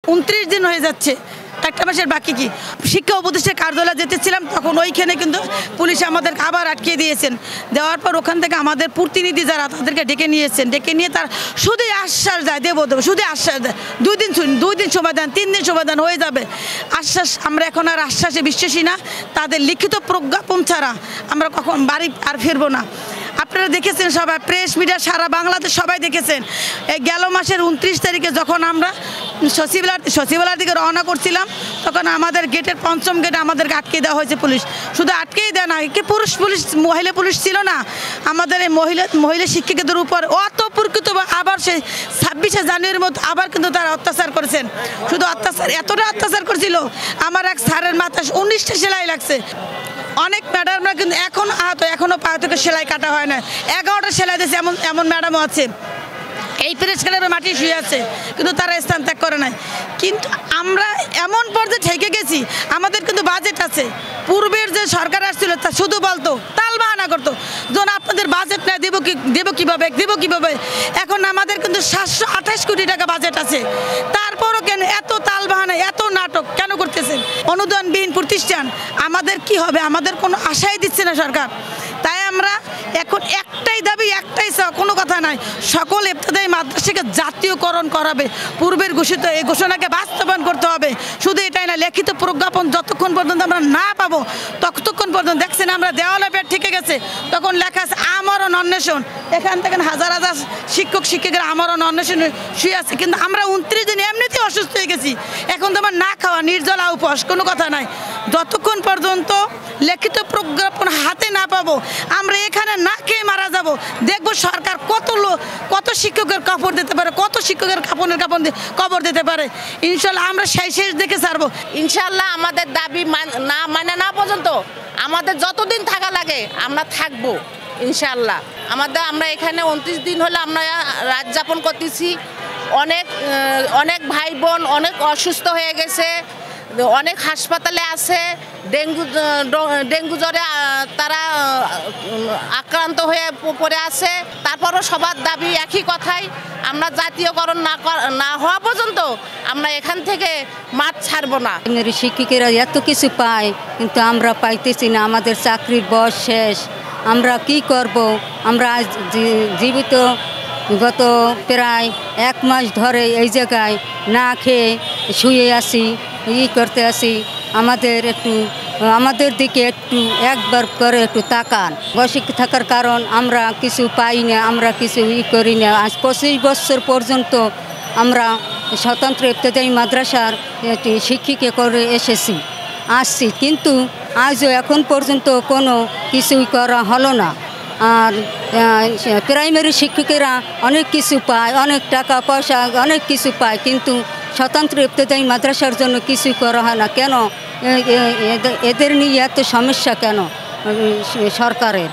29 দিন হয়ে যাচ্ছে, একটা মাসের বাকি কি। শিক্ষা উপদেষ্টা কার্যালয়ে যেতেছিলাম তখন ওইখানে কিন্তু পুলিশ আমাদেরকে আবার আটকে দিয়েছেন। দেওয়ার পর ওখান থেকে আমাদের প্রতিনিধি যারা তাদেরকে ডেকে নিয়েছেন, ডেকে নিয়ে তার শুধুই আশ্বাস দেয়, দেবো শুধু আশ্বাস দেয়, 2 দিন সময় দেন, 3 দিন সময় দেন, হয়ে যাবে আশ্বাস। আমরা এখন আর আশ্বাসে বিশ্বাসী না, তাদের লিখিত প্রজ্ঞাপন ছাড়া আমরা কখন বাড়ি আর ফিরবো না। আপনারা দেখেছেন সবাই, প্রেস মিডিয়া সারা বাংলাদেশ সবাই দেখেছেন। এই গেল মাসের 29 তারিখে যখন আমরা সচিবালয়ের দিকে রওনা করছিলাম তখন আমাদের গেটের 5ম গেটে আমাদেরকে আটকে দেওয়া হয়েছে পুলিশ। শুধু আটকেই দেয় না, কি মহিলা পুলিশ ছিল না, আমাদের এই মহিলা শিক্ষিকাদের উপর অতপ্রকৃত আবার সেই 26শে জানুয়ারির মতো আবার কিন্তু তারা অত্যাচার করেছেন। শুধু অত্যাচার, এতটা অত্যাচার করেছিল, আমার এক স্যারের মাথায় 19টা সেলাই লাগছে। অনেক ম্যাডামরা কিন্তু এখন আহত, এখনও পা থেকে সেলাই কাটা হয় না, 11টা সেলাই দিয়েছে এমন ম্যাডামও আছে। এই প্রেস ক্লাবের মাটি শুয়ে আছে কিন্তু তারা স্থান ত্যাগ করে নাই। কিন্তু আমরা এমন পর্যায়ে ঠেকে গেছি, আমাদের কিন্তু বাজেট আছে। পূর্বের যে সরকার আসছিল তা শুধু বলতো, তাল বাহানা করতো, যখন আপনাদের বাজেট নেয় দেবো কীভাবে। এখন আমাদের কিন্তু 728 কোটি টাকা বাজেট আছে, তারপরও কেন এত তাল বাহানা, এত নাটক কেন করতেছেন? অনুদানবিহীন প্রতিষ্ঠান, আমাদের কি হবে? আমাদের কোনো আশাই দিচ্ছে না সরকার। তাই আমরা এখন একটাই দাবি, একটাই কোনো কথা নাই, সকল ইবতেদায়ী মাদ্রাসাকে জাতীয়করণ করাবে, পূর্বের ঘোষিত এই ঘোষণাকে বাস্তবায়ন করতে হবে। শুধু এটাই না, লিখিত প্রজ্ঞাপন যতক্ষণ পর্যন্ত আমরা না পাবো ততক্ষণ পর্যন্ত, দেখছেন আমরা দেওয়ালে পেট ঠেকে গেছে, তখন লেখা আছে আমরণ অন্বেষণ। এখান থেকে হাজার হাজার শিক্ষকেরা আমরণ অন্বেষণ শুয়ে আছে, কিন্তু আমরা 29 দিন এমনিতেই অসুস্থ হয়ে গেছি। এখন তো আমার না খাওয়া, নির্জলা উপবাস, কোনো কথা নাই। যতক্ষণ পর্যন্ত লিখিত প্রজ্ঞাপন হাতে না পাবো আমরা এখানে না খেয়ে মারা যাব। দেখবো সরকার কত শিক্ষকের কাপড় দিতে পারে, কত শিক্ষকের কবর দিতে পারে। ইনশাল্লাহ আমরা শেষ দেখে ছাড়বো। ইনশাল্লাহ আমাদের দাবি না পর্যন্ত আমাদের যতদিন থাকা লাগে আমরা থাকবো ইনশাল্লাহ। আমরা এখানে 29 দিন হলো আমরা রাত যাপন করতেছি। অনেক ভাই বোন অনেক অসুস্থ হয়ে গেছে, অনেক হাসপাতালে আছে, ডেঙ্গু জ্বরে তারা আক্রান্ত হয়ে পড়ে আছে। তারপরও সবার দাবি একই কথাই, আমরা জাতীয়করণ না হওয়া পর্যন্ত আমরা এখান থেকে মাঠ ছাড়ব না। শিক্ষিকেরা এত কিছু পায় কিন্তু আমরা পাইতেছি না, আমাদের চাকরির বয়স শেষ, আমরা কি করব? আমরা আজ জীবিত গত প্রায় 1 মাস ধরে এই জায়গায় না খেয়ে শুয়ে আসি, করতে আসি। আমাদের দিকে একটু একবার করে একটু তাকান। বয়সে থাকার কারণ আমরা কিছু পাই না, আমরা কিছু করি না। আজ 25 বছর পর্যন্ত আমরা স্বতন্ত্র ইবতেদায়ী মাদ্রাসার শিক্ষিকা করে আসছি, কিন্তু আজও এখন পর্যন্ত কোনো কিছুই করা হলো না। আর প্রাইমারি শিক্ষকেরা অনেক কিছু পায়, অনেক টাকা পয়সা অনেক কিছু পায়, কিন্তু স্বতন্ত্র ইবতেদায়ী মাদ্রাসার জন্য কিছুই করা হয় না। কেন? এদের নিয়ে এত সমস্যা কেন সরকারের?